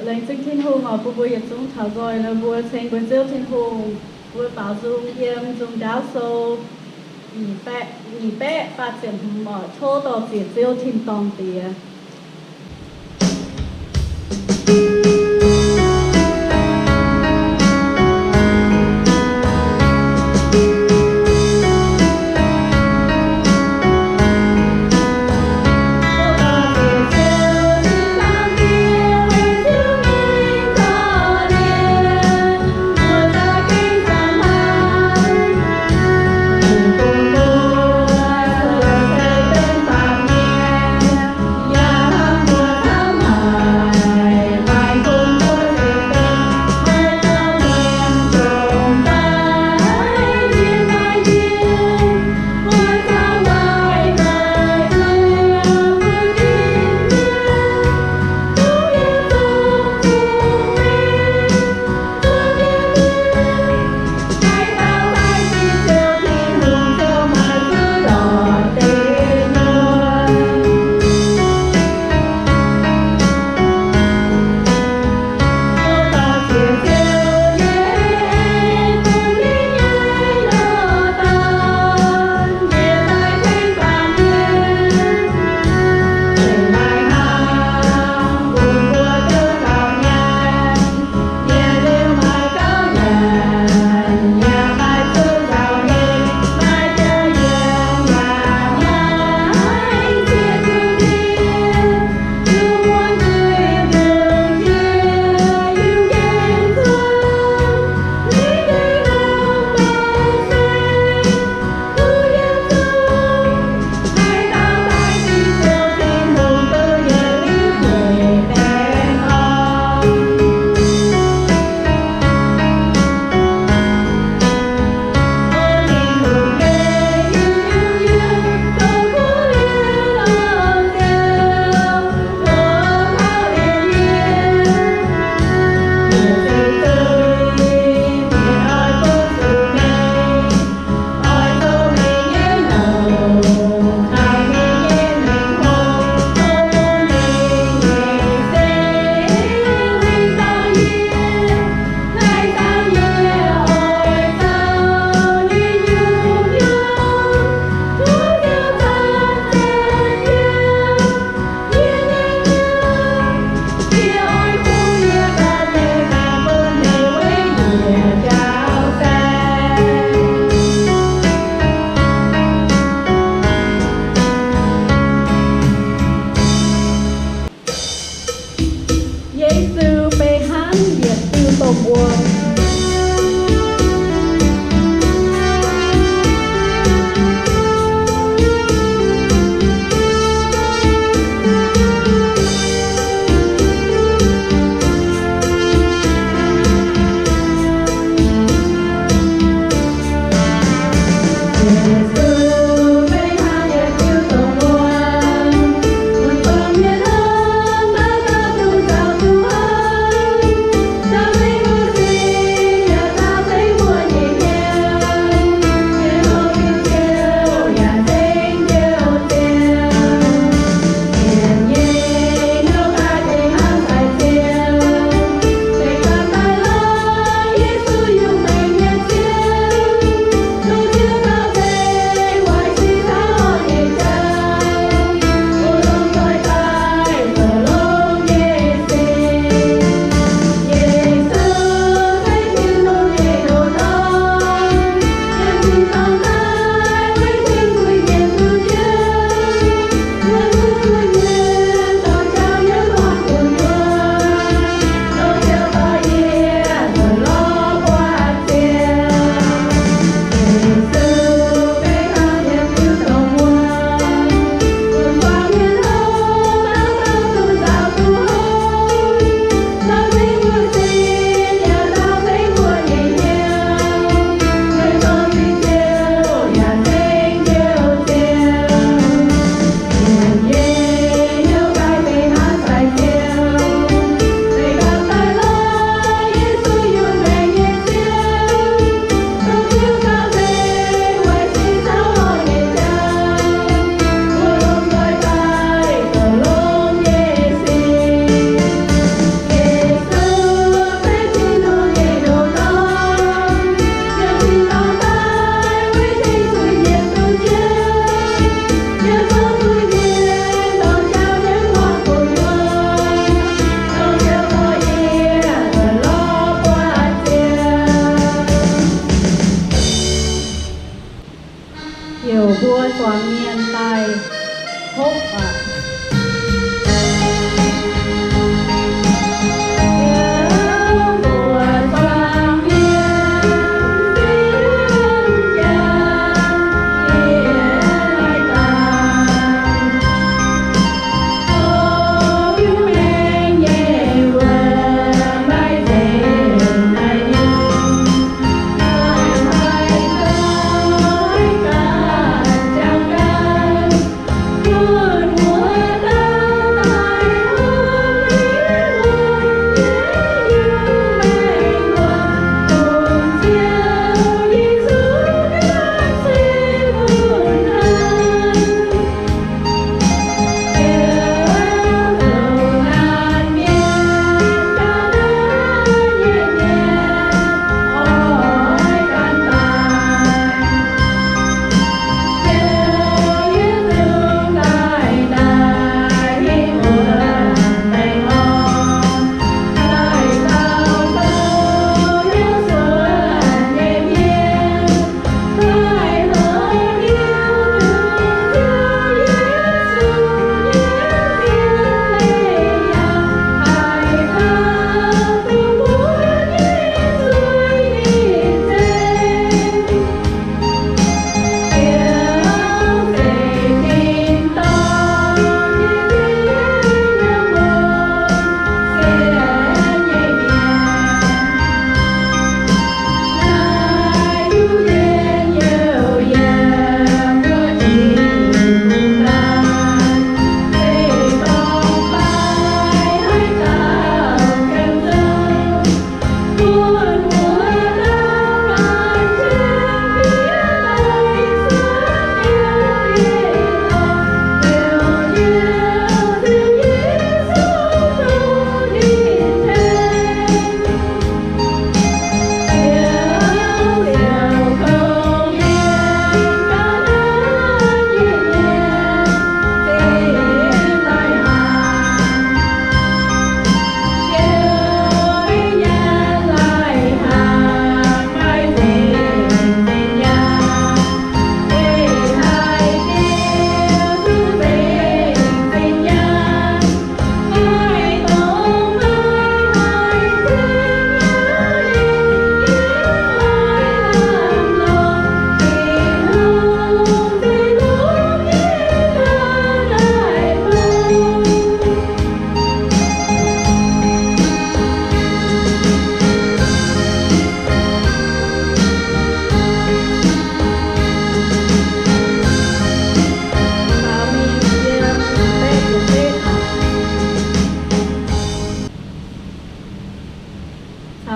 lên sinh thiên hùng ở bùi yết dung thảo gọi là bùi sen bùi diêu thiên hùng bùi bảo dung yếm dung đáo sâu nhị bẹ phát triển mở thô tổ diệt diêu thiên tòng tía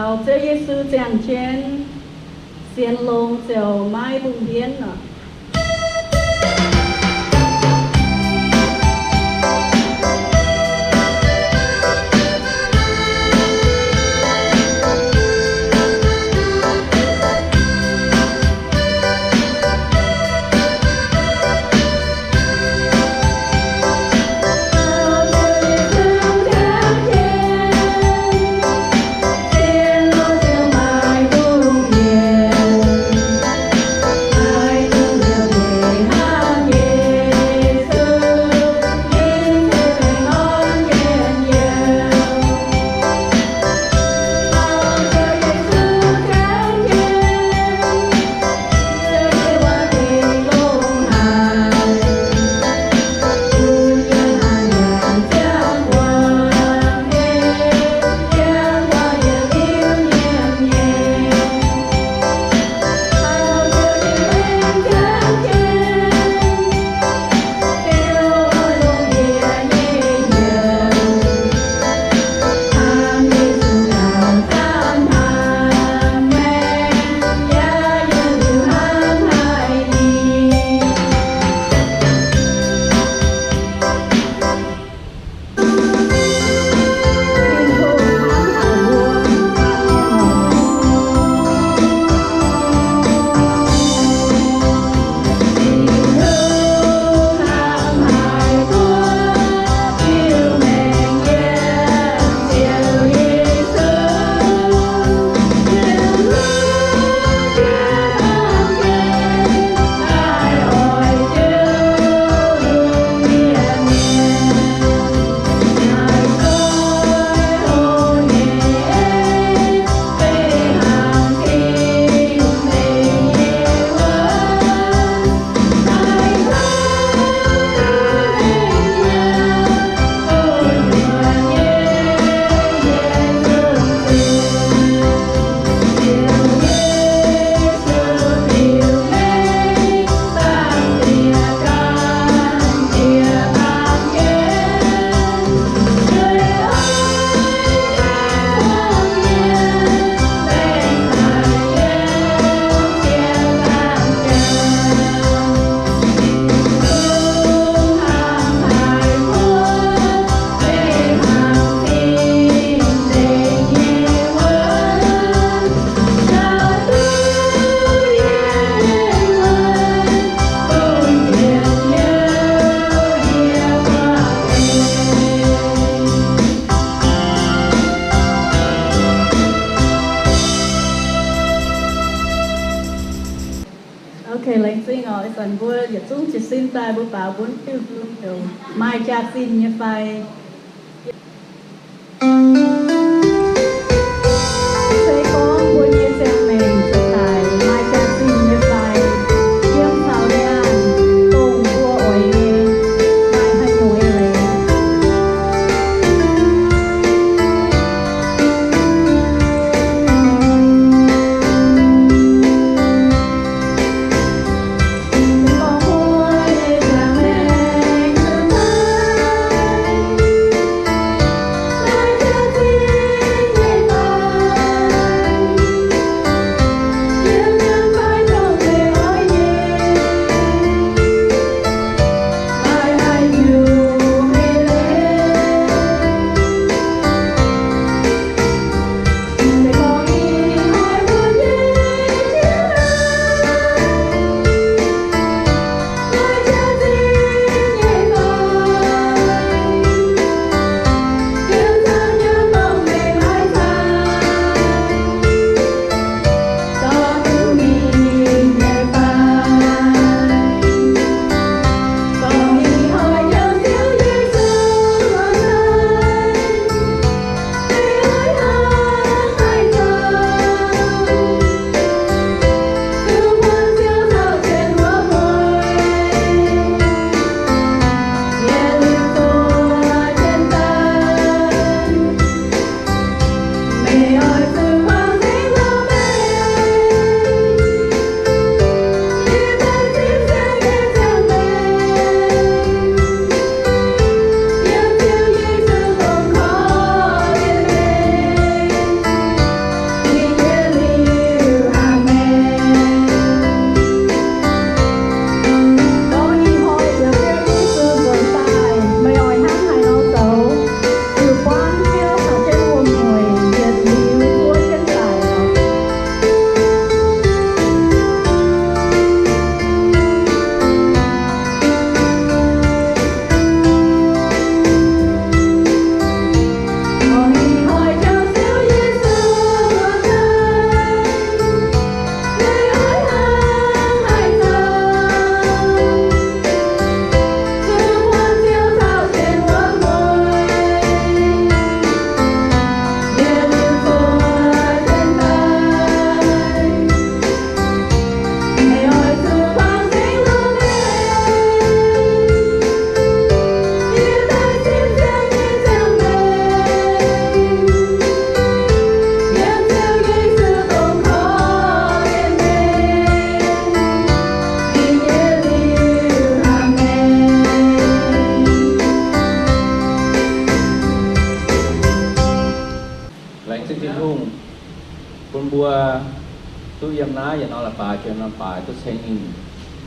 sau cho Giêsu giảng trên xiên lông chiều mai bùng hiến nữa. Lên sinh ở phần vua giờ chúng chỉ xin tài bố bảo bốn tiêu luôn đầu mai cha xin như phải sẽ có vua như xem mình tài mai cha xin như phải dương sao đây ăn cùng vua ổi nghe mai hay ngồi lên lạnh sức thiên hùng con bùa tôi yếm ná giờ nó là bài chuyện nó bài tôi xem nhìn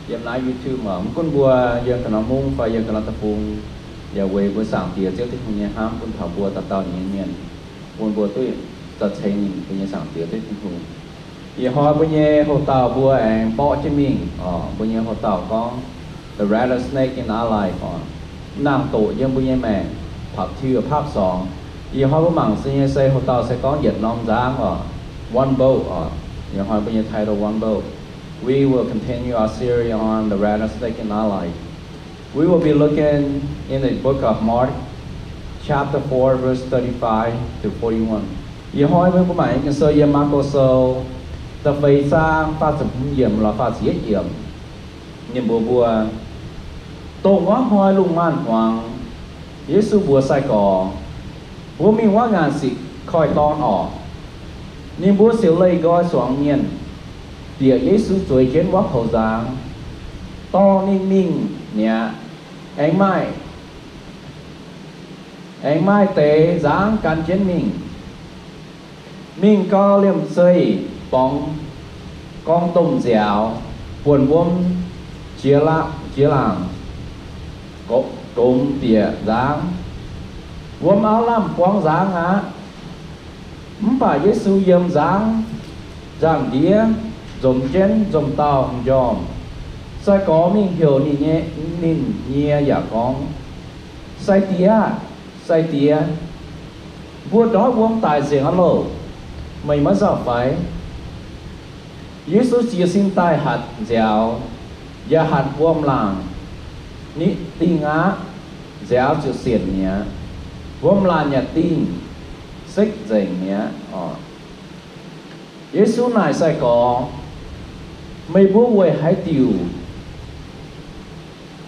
yếm ná YouTube mà con bùa giờ cái nó mung và giờ cái nó tập phun giờ về bữa sáng thì trước thiên hùng nhà ham con thảo bùa tập tàu nhiên con bùa tôi tập xem nhìn con nhà sáng thì trước thiên hùng giờ họ bây giờ hồ tàu bùa em bỏ cho mình bây giờ hồ tàu con the rattlesnake in our life nàng tổ dân bây giờ mẹ pháp thư pháp song giờ họ có mảng sinh xây hồ tàu sẽ có Việt Nam giang one boat giờ họ bây giờ title one boat. We will continue our series on the rattlesnake in our life. We will be looking in the book of Mark chapter 4 verse 35 to 41. giờ họ với các bạn cái sơ giờ Marco sơ tập về sang phát triển nhiệm là phát triển nhiệm nhiệm bùa tổ hóa hoa lung man hoàng Giêsu bùa sai cỏ bùa mi hóa ngàn sĩ khỏi ton niềm bùa siêu lây gói soạn nhiên địa Giêsu chuối kiến vóc hậu giang to ninh minh nhẹ anh mai tế giáng can chiến mình có liềm xây bóng con tôm dẻo buồn buông chia làng có tôm tỉa dáng buông áo làm quang dáng hả không phải Giêsu yếm dáng giang đĩa dùm chén dùm tàu dòm sai có mình hiểu nhìn nhẹ giả con sai tía vua đó buông tài diện ăn lộ mày mới sao phải Giêsu chia xin tai hạt dẻo và hạt buông làng ní tinh á dẻo chịu xiển nhé buông làng nhà tinh xích dày nhé Giêsu này sai có mấy bố quay hãy tiêu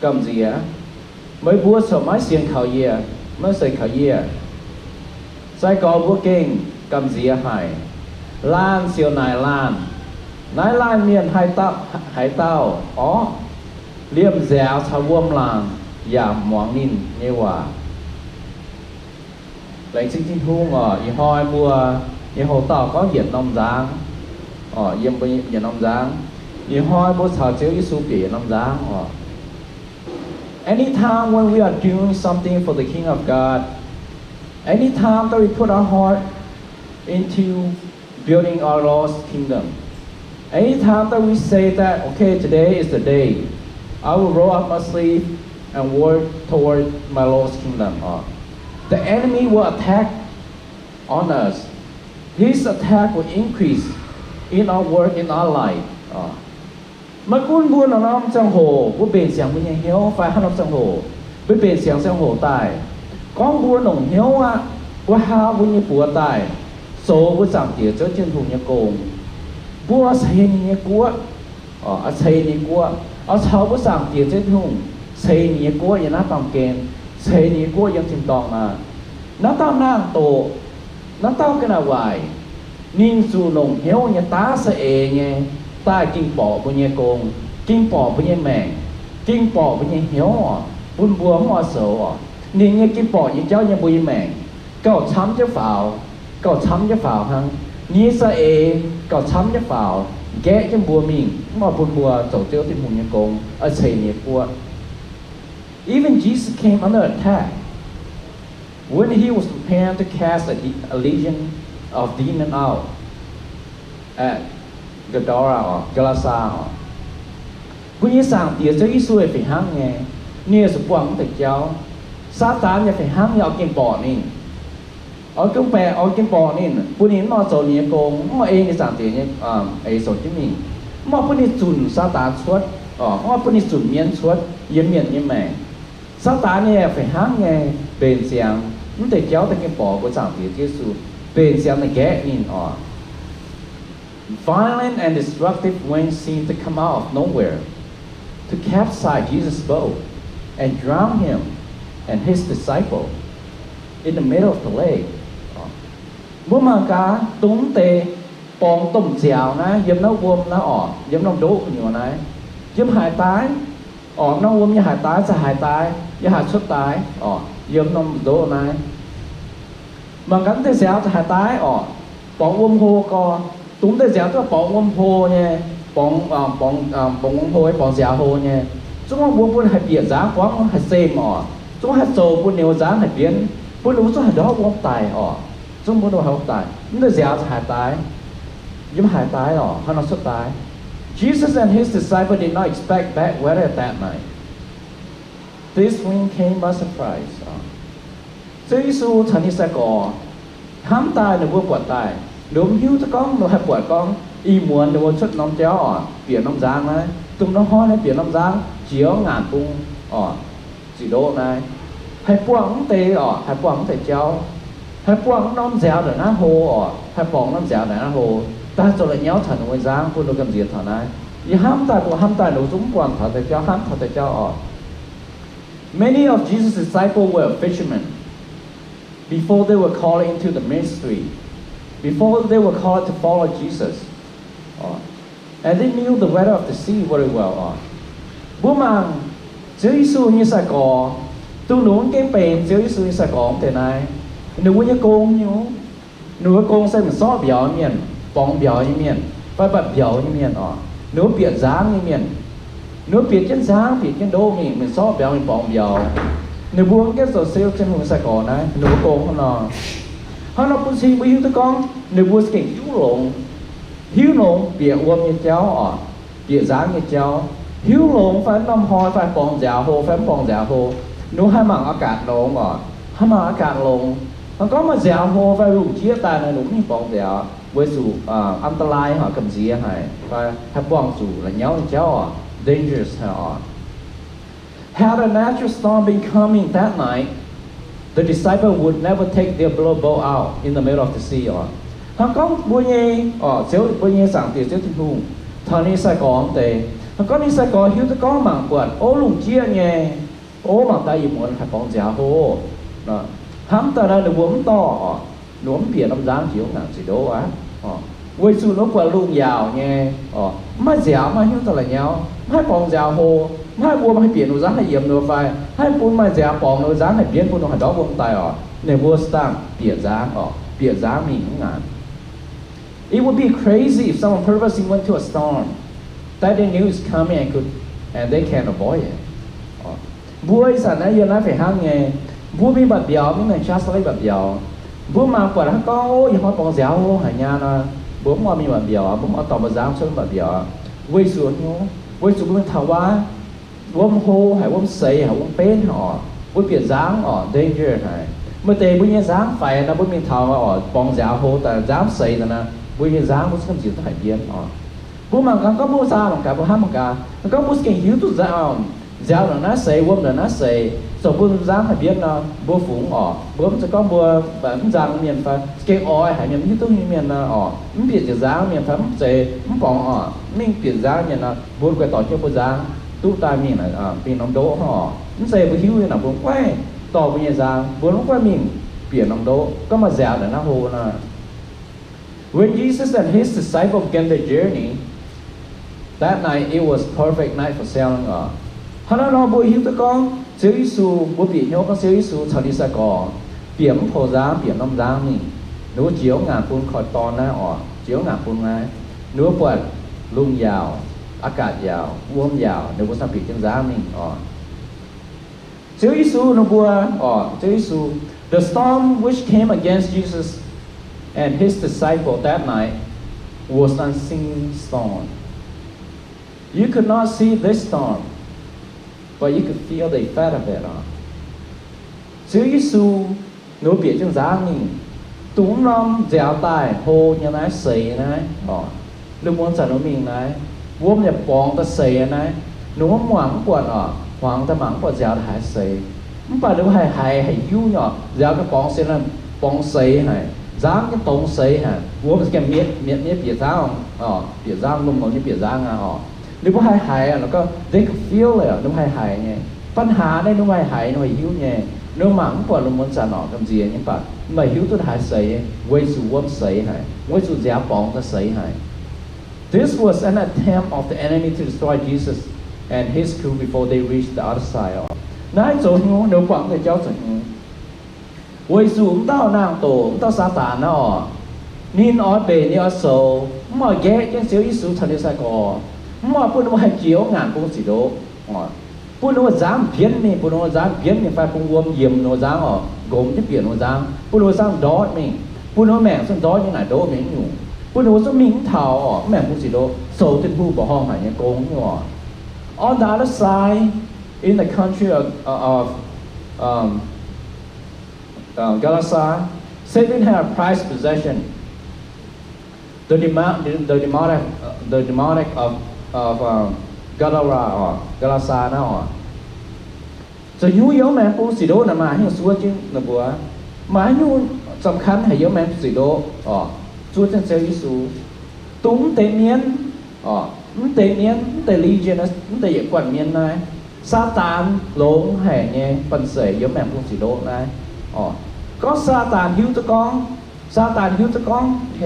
cầm gì á mấy bố sợ máy xiên khảo dìa mới xây khảo dìa sai có bố kinh cầm gì á hải lan siêu nài lan miền hai tao liêm dẻo thà vuông làng giảm mỏng nín như hòa lãnh sinh thiên hung y hoi mua y hồ tàu có Việt Nam giang yếm bên Việt Nam giang y hoi bố thảo chiếu Giêsu Việt Nam giang anytime when we are doing something for the King of God, anytime that we put our heart into building our Lord's kingdom, anytime that we say that, okay, today is the day, I will roll up my sleeve and work toward my Lord's kingdom. The enemy will attack on us. His attack will increase in our work, in our life. Mà cuốn buôn là nó trong hồ, có bền xiang với nhà hiếu phải nó trong hồ, với bền xiang trong hồ tài, con buôn nồng hiếu á, có hao với nhà bùa tài, số với giảm tiền cho chân hùng nhà cồn, bùa xây nhà cua, xây nhà cua, sau với giảm tiền chân hùng, xây nhà cua nhà nó bằng kèn, xây nhà cua yang chìm tòng mà, nó tao nàng tổ, nó tao cái nào hoài, ninh su nồng hiếu nhà tá sẽ nhé. Ta kinh bỏ với nhà con, kinh bỏ với nhà mẹ, kinh bỏ với nhà hiếu buôn bùa hoa sầu nên nhà kinh bỏ với cháu nhà bùi mẹ, cậu chấm cho phào hăng, ní sa cậu chấm cho phào, ghé cho bùa mình, mà buôn bùa tổ tiêu tìm hùng nhà con, ở xây nhà bùa. Even Jesus came under attack when he was prepared to cast a legion of demon out at Gadara Galasa. Bây giờ sáng tiệt cho Giêsu phải hăng nghe, nia sự quăng thầy cháu, Satan phải hăng nhau kinh bỏ nín, ở công bè ở kinh bỏ nín, bây giờ nó做嘢工，我誒sáng tiệt嘢誒做啲咩，我bây giờ chuẩn Satan出，我bây giờ chuẩn miễn出，yên miễn như mẹ, Satan này phải hăng nghe, bền xiang, nó thầy cháu thầy kinh bỏ của sáng tiệt Giêsu, bền xiang này ghé nín Violent and destructive winds seemed to come out of nowhere to capsize Jesus' boat and drown him and his disciple in the middle of the lake. Bố mà cá túng tê bong tôm dẻo này, dâm nó vuông nó dâm nó đố nhiều này, dâm hải tái, nó vuông như hải tái, sẽ hải tái, như hải xuất tái, dâm nó đố này. mà gắn thế giáo hai tái ở bóng hô co túng thế giáo tức bóng hô nha bóng hô hay bóng giáo hô nha chúng ta buôn hay biển giá quá hay xem ở chúng ta sầu buôn nhiều giá hay biến buôn đúng số hay đó buôn tài ở chúng buôn đồ hay tài nhưng thế giáo hai tái nhưng hai tái ở hay nó xuất tái. Jesus and his disciples did not expect bad weather at that night. This wind came by surprise. Chúa Giêsu thành sẽ có hám tai để buông quạt tai, nếu hiếu cho con nó hay quạt con, y muốn để buông xuất nóng chéo biển nóng giang này, tung nó hoa này biển nóng giang, chiếu ngàn tung chỉ độ này, hay buông tê hay buông tê chéo, hay buông nóng dẻo để nó hồ hay buông nóng dẻo để nó hồ, ta cho lại nhéo thần ngoài giang, buông nó cầm diệt thần này, y hám tai nếu chúng quan thật để chéo hám thật để chéo Many of Jesus' disciples were fishermen. Before they were called into the ministry, before they were called to follow Jesus, and they knew the weather of the sea very well. Bố mang Chúa Giêsu như sai có, tu nún cái bền Chúa Giêsu như sai có thế này. Nếu như con nhú, nếu con sẽ mình xóa biểu miền, bóng biểu như miền, phải bật biểu như miền nếu biển giá như miền, nếu biển trên giá, biển trên đô mình xóa biểu mình bóng biểu. Nếu buông cái sổ siêu trên vùng Sài Gòn này, nếu con họ nó cũng xin với hiếu tới con, nếu buông cái hiếu lộn bịa uông như cháu bịa giá như cháu, hiếu lộn phải năm hoi phải bòn dạo hồ, nếu hai mảng ở cạn lộn hai mảng ở cạn lộn, nó có mà dạo hồ phải rụng chia tay này đúng như bòn dạo, với sự an ta lai họ cầm gì hay, phải hai bòn dù là nhau như cháu dangerous họ. Had a natural storm been coming that night, the disciples would never take their boat out in the middle of the sea. Họ có bùi nhé, bùi nhé sẵn tiền xíu thiên hùng, thằng này sẽ có tệ. Họ có đi sẽ có hiếu tới có mạng quạt, lùng chia nhé, mạng ta ý muốn phải bóng giá hồ. Hám ta ra được uống to, uống biển năm giáng chiếu ngàn chỉ đố á. Với sự nó quả lùng giàu nhé, mai dẻo mai hiếu ta là nhau, mai bóng giá hồ. Hai vua mai biển nó dán hay yếm nó phải hai vua mai giá bóng nó dán hay biển vua nó hay đó vua tài để vua stang biển giá mình ngàn. It would be crazy if someone purposely went to a storm that they knew is coming and they can't avoid it. Vua ấy sản ấy giờ nói phải hăng nghe vua bị bật béo những người chát lấy bật béo vua mà quả nó có ôi họ bóng giáo ô hải nha nó bố mà mình bật béo bố mà tỏ bật giáo xuống bật béo quay xuống nhú quay xuống bên thảo quá vốn hô hay vốn xây hay vốn bên họ vốn biển dáng danger này mà tề bây giờ dáng phải là vốn mình thảo bóng giáo hô ta dám xây là na bây giờ dáng vốn không chịu phải biến vốn mà có bố sao bằng cả bố ham bằng cả có bố cái hiếu tụt giáo là nó xây vốn là nó xây rồi vốn dáng phải biến là bố phụng vốn sẽ có bố bản dáng miền phải cái hay miền hiếu tụt miền mình biển dáng miền phải xây mình bóng mình biển dáng miền là vốn cái tỏ cho bố dáng tu ta mình là biển nông đô họ nó xây với hiếu là vốn quay tỏ với nhà giang vốn quay mình biển nông đô có mà dẻo để nó hồ là when Jesus and his disciples began their journey that night it was perfect night for sailing họ nói bố hiếu tới con Chúa Giêsu bố biển nhau con Chúa Giêsu sau đi sẽ có biển phổ giá biển nông giang mình nếu chiếu ngàn phun khỏi to na chiếu ngàn phun ngay nếu quật lung giàu akad giàu uống giàu nếu có sao bị chân giá mình Chúa Giêsu nó bua Chúa Giêsu the storm which came against Jesus and his disciples that night was an unseen storm. You could not see this storm, but you could feel the effect of it. Chúa Giêsu nó bị chân giá mình túng năm dẻo tài hồ như này sấy này lúc muốn trả nó mình này vốn nhập bóng ta sấy này nó hoảng quần hoảng ta mắng quần dẻo hải sấy không phải đâu hay hiu nhỏ dẻo cái bóng sẽ là bóng sấy này dáng cái tông sấy hả vốn cái miết bịa dáng bịa dáng lùng như bịa dáng nếu có hay nó có they could feel it nó hay nhéปัญหาđây nó hay nó hiu nhé nếu mắng quần nó muốn trả nó làm gì nhưng mà hiu tôi hay sấy quay dù vốn sấy này quay dù dẻo bóng ta sấy này. This was an attempt of the enemy to destroy Jesus and his crew before they reached the other side. Nói rồi nếu quảng thì cháu rồi với xuống tao nàng tổ tao sa tàn nó nín ở bề ní ở sầu mà ghé trên xíu Giêsu thành đi sai cò mà bún nó hay chiếu ngàn bún xì đố bún nó dám biến mình bún nó dám biến mình phải bún gom yếm nó dám gồm cái biển nó dám bún nó dám đó mình bún nó mẹ xong đó như này đó mình nhủ bún nó xong mình thảo mẹ bún xì đố sầu trên bu bỏ hoang hải như công như on the other side in the country of Galatha, Satan had a prized possession. The demonic of Galatha now. So you young man pun sido nama hiu suat je nabua. Ma hiu สำคัญให้young man sido สุดเซลยิสูตุ้มเตเมียนเตเมียนเตลีเจนัสเตยกวนเมียนนายซาตานหลงแห่เนี่ยปันเสยyoung man pun sido นายก็ซาตานหิวตะกองเท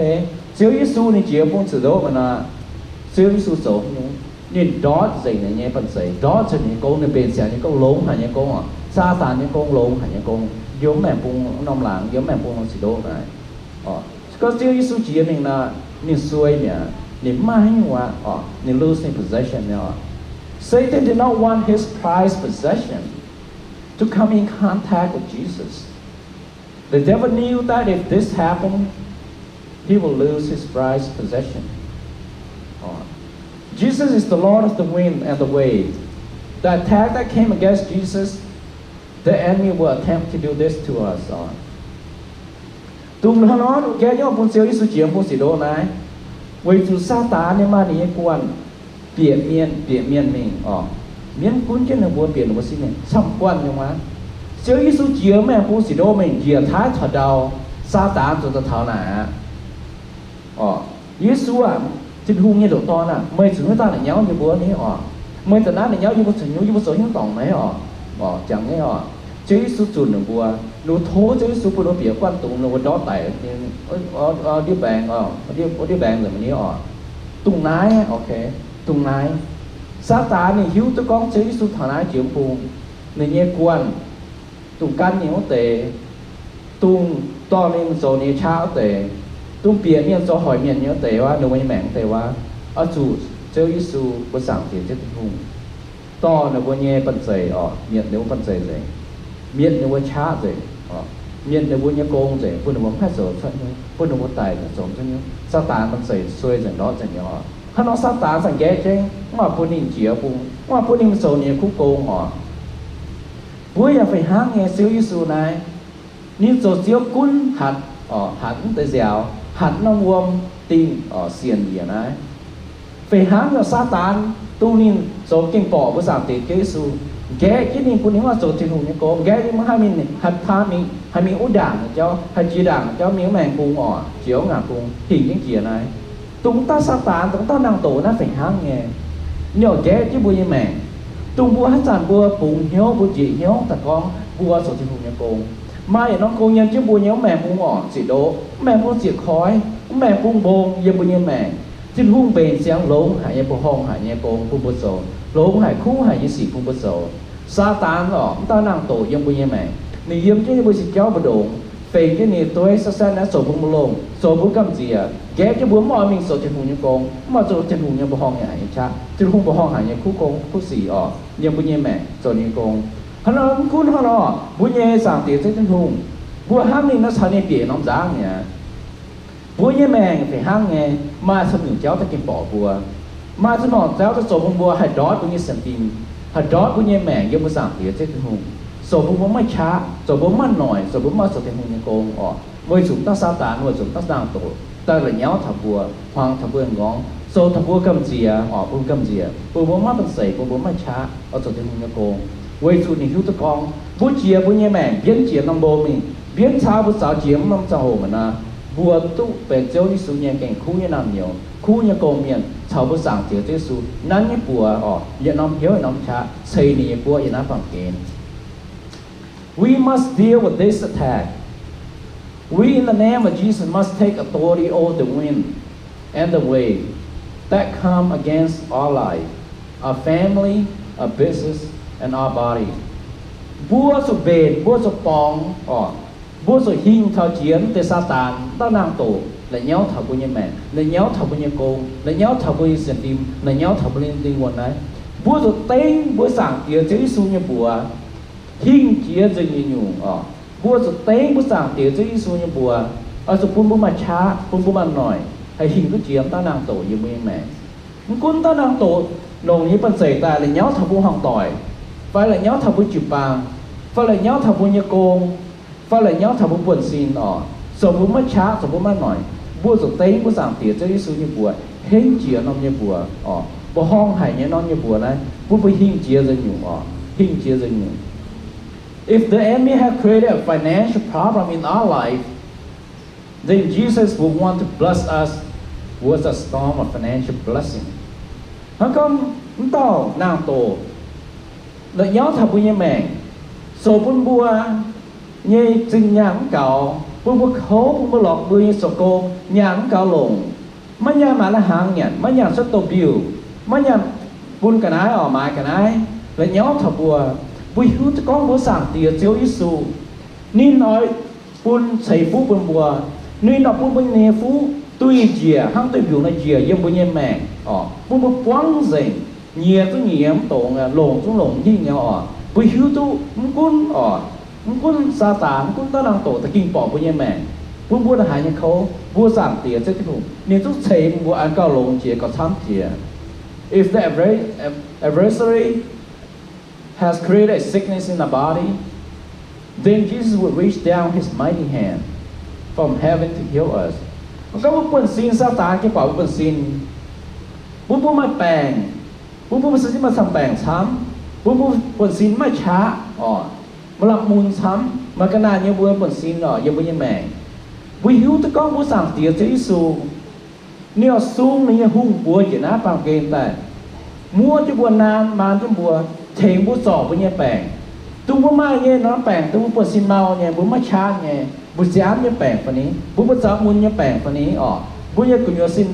เซลยิสูนี่เจียปงสิโดมันนะเซลยิสูโสนี่ดอสิ่งเนี่ยปันเสยดอสิ่งนี้กูเนี่ยเป็นเสียนี่กูหลงหาเนี่ยกูซาตานเนี่ยกูหลงหาเนี่ยกูyoung man pun nom lang young man pun sido นายก็เซลยิสูเจียนี่นะนี่สวยเนี่ยนี่ไม่ว่านี่ losing possession เนี่ย Satan did not want his prized possession to come in contact with Jesus. The devil knew that if this happened, he will lose his prized possession. Jesus is the Lord of the wind and the wave. The attack that came against Jesus, the enemy will attempt to do this to us. Tùng nó kéo nhau bốn siêu Giêsu chiếm bốn sĩ đô này, vì chủ sa tá nên mà này quan biển miên mình miên cuốn trên là buôn biển là một sinh này, xăm quan như mà siêu Giêsu chiếm mẹ bốn sĩ đô mình chiếm thái thật đầu sa tá cho thảo nà Giêsu trên hung như độ to nè, mấy chúng ta là nhau như búa này mấy tận là nhau như một số những tổng này chẳng nghe Chúa Giêsu chuẩn được bùa, nó thố Chúa Giêsu bùa nó bịa quan tụng nó đó tại đi bàn đi bàn rồi mình nói tung nái ok tung nái Satan này hiếu tới con Chúa Giêsu thằng nái chịu buồn này nghe quan tung căn nhiều tệ tung to lên rồi này cháo tệ tung bịa miệng cho hỏi miệng nhiều tệ quá đừng quay mảng tệ quá ở chủ Chúa Giêsu bữa sáng tiền chết hùng to là bữa nghe bận dày miệng nếu bận dày dày miền nó chá rồi miền nó nhớ công rồi phụ nữ phát rồi phân nhau phụ nữ tài là giống cho nhau sa tánมันใส่ช่วยจังđóจังnhỏถ้าnó sa tánสังเกตจังว่าphụ nữ chỉ phụว่าphụ nữ số này cũng công bữa giờ phải hang nghe siêu Giêsu nàyนี่số siêu cún hạt hạt tới dẻo hạt nó vuông tin xiên gì này phải hang cho sa tán tu nín số kinh bỏ bữa sáng tiết Giêsu ghé cái này phụ nữ mà số tiền hùng như cô ghé nhưng mà hai mình hạt pha mình hai mình út đảng cho hai chỉ đảng cho miếng mèn cùng chiếu ngả cùng thì những kia này chúng ta sa tán chúng ta năng tổ nó phải hang nghe nhỏ ghé chứ bùi như mèn tung bùa hát sàn bùa bùn hiếu bùa chỉ hiếu ta con bùa số tiền hùng như cô mai nó cô nhân chứ bùa hiếu mèn bùn chỉ đố mèn bùn chỉ khói mèn bùn bồn như bùi như mèn trên hung bền sáng lốm hải như bùa hong hải như cô bùa sầu lốm hải khu hải như xỉ bùa sầu sa tán ta năng tổ dân bùi mẹ nì yếm chứ bùi xịt cháu bùi đồn phê chứ nì tôi sa nè sổ bùi lông sổ bùi cầm gì ghé chứ bùi mọi mình sổ chân hùng như con mà sổ chân hùng như bùi hong hải như cha chân hùng bùi hong hải như khu con khu xỉ dân bùi mẹ sổ như con hắn nó khún hắn bùi nhẹ sáng tiết chân hùng bùi ham mình nó sao nè bịa nóng giá nhỉ bùi mẹ phải ham nghe mà sao những cháu ta kìm bỏ bùa mà sao nó cháu ta sổ bùi hay đó bùi như sẵn tin hạt đó của nhà mẹ giống như sáng tiết chết hùng, số bố mới chá, số bố mới nổi, số bố mới số tiền hùng như con, với chúng ta sa tán, với chúng ta đang tổ, ta là nhau thập bùa, hoàng thập bùa ngón, số thập bùa cầm gì bùa cầm gì bố mới bận sấy, bố mới chá, ở số tiền hùng như con, với chúng mình hiểu tất con, bố chia bố nhà mẹ biến chia năm bố mình, biến chá bố sáu chiếm năm sáu hồ mà na, bùa tu về châu đi xuống nhà cảnh khu như nam nhiều, khu như con miền chào bữa sáng tiệc Giêsu nắng như bùa hiện năm hiếu năm cha xây nỉ bùa hiện năm bằng kiến. We must deal with this attack. We in the name of Jesus must take authority over the wind and the wave that come against our life, our family, our business, and our body. Bùa số bền, bùa số bóng, bố rồi hình thao chiến tới Satan tao nàng tổ là nhau thảo của nhân mẹ là nhau thảo của nhân cô là nhau thảo của nhân tim là nhau thảo của nhân linh nguồn đấy bố rồi tên bố sảng tiệt cho Giêsu như bùa hình chia cho như nhung bố rồi tên bố sảng tiệt cho Giêsu như bùa rồi bố mà cha bố mà nói hay hình cái chiến tao nàng tổ như mẹ quân tao nàng tổ đồng như phần sấy ta là nhau thảo của hoàng tỏi phải là nhau thảo của chụp bàng phải là nhau thảo của như cô phải là nhau thảo của buồn xin rồi bố mà cha rồi bố mà nói bố rồi tên bố sảng tiệt cho Giêsu như bùa hình chia nó như bùa bố hong hải nhé nó như bùa này bố bố hình chia ra nhung hình chia ra nhung. If the enemy had created a financial problem in our life, then Jesus would want to bless us with a storm of financial blessing. Hả con tao nàng tổ là nhớ thật bố như mẹ số bún bùa như chừng nhãn cậu bún bùa khố bún bùa lọt bùa như sổ cô nhãn cậu lùng mấy nhà mà là hàng nhận mấy nhà xuất tổ biểu mấy nhà bún cả nái ở mãi cả nái là nhớ thật bùa bùi hữu cho con bùa sảng tiệt chiếu Giêsu nên nói bún xây phú bún bùa nên nói bún bún nè phú tuy dìa hăng tôi biểu là dìa dân bùa như mẹ bún bùa quăng dành nhiều tôi nhiều tổ lồng chúng lồng như nhau bùi hữu tu quân sa tán quân ta đang tổ ta kinh bỏ bùi như mẹ bún bùa là hai nhân khâu bùa sảng tiệt chứ cái thủ nên tôi xây bùa ăn cao lồng dìa có tham dìa. If the adversary has created a sickness in the body, then Jesus would reach down his mighty hand from heaven to heal us. Có một quần xin sa tán cái bảo quần xin bún bùa mà bèn bún bùa sẽ mà thằng bèn sắm bún bùa quần xin mà chá mà làm mùn sắm mà cái nào như bùa quần xin như bùa như mẹ bùi hiếu tôi có bùa sảng tiệt cho Giêsu nếu xuống như hung bùa chỉ ná bằng kênh tại mua cho bùa nan mà cho bùa thêm bùa sọ bùa như bèn tung bùa mai như nó bèn tung bùa quần xin mau như bùa mà chá như bùa giám như bèn phần ní bùa giáo mùn như bèn phần ní bùa như cũng như xin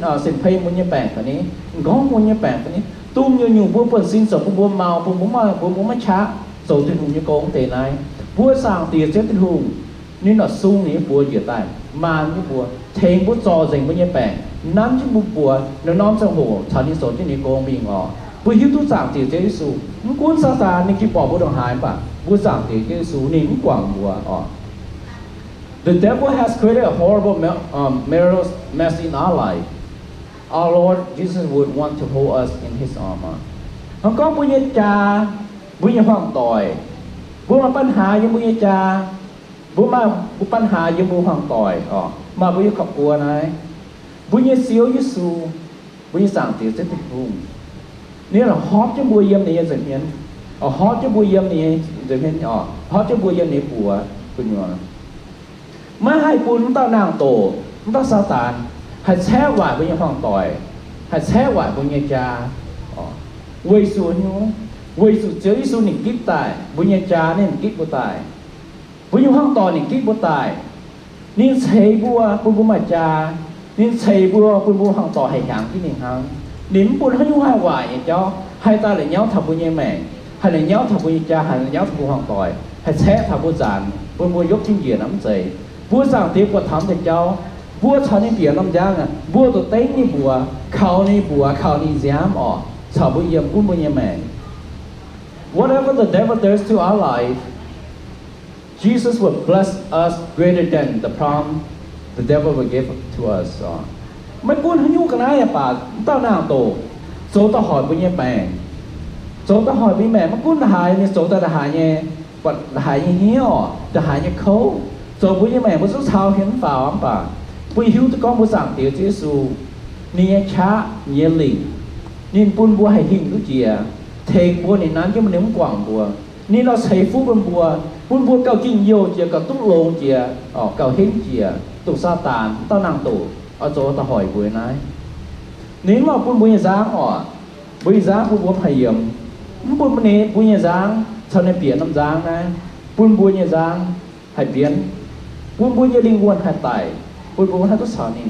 phê mùn như bèn phần ní có mùn như bèn phần ní tung như nhiều bùa quần xin sọ bùa mau bùa mà chá sọ tuyên hùng như con tề này bùa sảng tiệt chết tuyên hùng nên là sung ní bùa dễ tài mà như bùa thêm bùa trò dành bùa như bèn nắm chứ bùa nó nóm trong hồ thằng đi sọ trên ní con mình bùa hiếu tu sảng tiệt chết Giêsu nó cuốn sa ta nên khi bỏ bùa đồng hải bà bùa sảng tiệt chết Giêsu nín quảng bùa The devil has created a horrible mess in our life. Our Lord Jesus would want to hold us in His armor. Không có bùa như cha bùa như hoàng tỏi bùa màปัญหาnhư bùa như cha bùa màปัญหาnhư bùa hoàng tỏi mà bùa như khóc bùa này bùa như xíu Giêsu bùa như sảng tiệt rất tuyệt vời nếu là hót cho bùa yếm này dần hiến hót cho bùa yếm này dần hiến hót cho bùa yếm này bùaคุณว่าmà hai bùn tao nàng tổ tao sa tàn hay xé hoài bùa như hoàng tỏi hay xé hoài bùa như cha quay xuống nhú quay xuống chơi Giêsu nịnh kíp tài bùa như cha nên kíp bùa tài bùa như hoàng tỏi nịnh kíp bùa tài nên xây bùa mà cha nên xây bùa hoàng tỏi hay hàng cái nịnh hàng nín bùn hay nhú hai hoài vậy cho hai ta lại nháo thằng bùa như mẹ hay là nháo thằng bùa như cha hay là nháo thằng bùa hoàng tỏi hay xé thằng bùa giàn bùa dốc trên dìa nắm dậy bùa sảng tiệt bùa thắm thì cháu bùa thắm những biển nắm giang bùa tụi tên như bùa khâu ni giám chào bùa yếm bùa như mẹ. Whatever the devil does to our life, Jesus will bless us greater than the promise the devil will give to us. Mấy bùa hắn nhu cái này bà tao nào tổ số tao hỏi bùa như mẹ số tao hỏi bùa mẹ mà bùa hại như số tao là hại như vật hại như hiếu là hại như khâu rồi bùa như mẹ bùa số sao hiến vào ấm bà bùa hiếu tôi con bùa sảng tiệt Giêsu nia cha nia lì nên bùa hay hình cái gì thề bùa này nán cho mình nếm quảng bùa nên nó xây phú bùa cầu kinh yêu chỉ cầu túc lông chỉ cầu hiến chỉ tụ sa tàn tao nàng tụ ở chỗ tao hỏi bùa này nếu mà bùa như dáng bùa dáng bùa phải hiểm bùa này bùa như dáng sau này biển năm dáng này bùa như dáng hay biến bùa như linh quân hay tài bùa hay tốt sao nín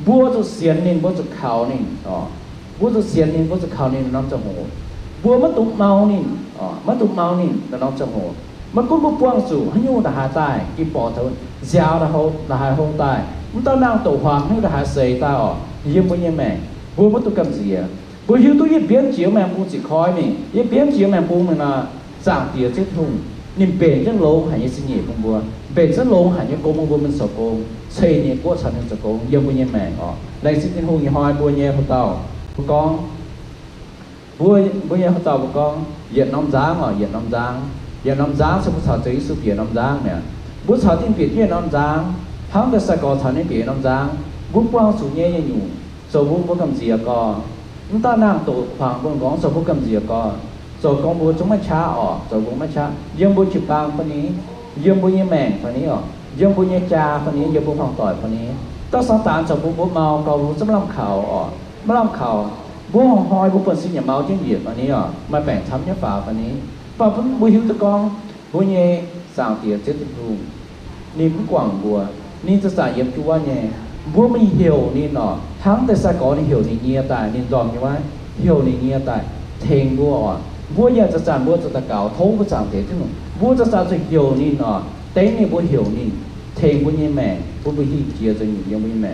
bùa tốt xiên nín bùa tốt khảo nín bùa tốt xiên nín bùa tốt khảo nín nó trong hồ bùa mất tụng mau nín nó trong hồ mà cũng bút quang sủ hắn nhu đã hạ tài cái bỏ thấu giáo đã hạ hông tài chúng ta năng tổ hoàng hay đã hạ xây ta ở yếm bố nhiên mẹ bố mất tôi cầm gì à bố hiếu tôi yếm biến chiếu mẹ bố chỉ khói mình yếm biến chiếu mẹ bố mình là giảng tiệt chết hùng niềm bền rất lâu hãy như xin nhị không bùa bền rất lâu hãy như công bùa mình sợ công xây nhị của sản nhân sợ công yếm bố nhiên mẹ ở đây xin hùng như hỏi bố nhẹ của tàu bố con bố nhẹ của tàu bố con diện nông giáng ở diện nông giáng sẽ bố thảo tới sự diện nông giáng nè bố thảo tiếng Việt diện nông giáng hắn đã sẽ có thảo nên Việt nông giáng bố quang chủ nhẹ như nhủ rồi bố cầm gì à con chúng ta năng tổ hoàng bố con rồi bố cầm gì à con rồi con bố chúng mà cha ở rồi bố mà cha dương bố chụp băng phần ní dương bố như mèn phần ní ở dương bố như cha phần ní dương bố hoàng tỏi phần ní tao sáng tán rồi bố mau cầu bố chấm làm khảo ở mà làm khảo bố hòn hoi bố phần sinh nhà máu tiếng Việt phần ní ở mà bèn thấm nhớ phá phần ní và vẫn bố hiếu tụi con bố nhẹ sàng tiệt chết tụi luôn nín quảng bùa nínจะ xài yếm chúa nhẹ bố mình hiểu nín nọ thángแต่ sai có nín hiểu nín nghe tài nín dòm như vậy hiểu nín nghe tài thèn bùa ở bố giờจะ xài bốจะ cào thấu bố sàng tiệt chứ không bốจะ xài hiểu nín nọ tế này bố hiểu nín thèn bố như mẹ bố bị hi chia cho nhiều như mẹ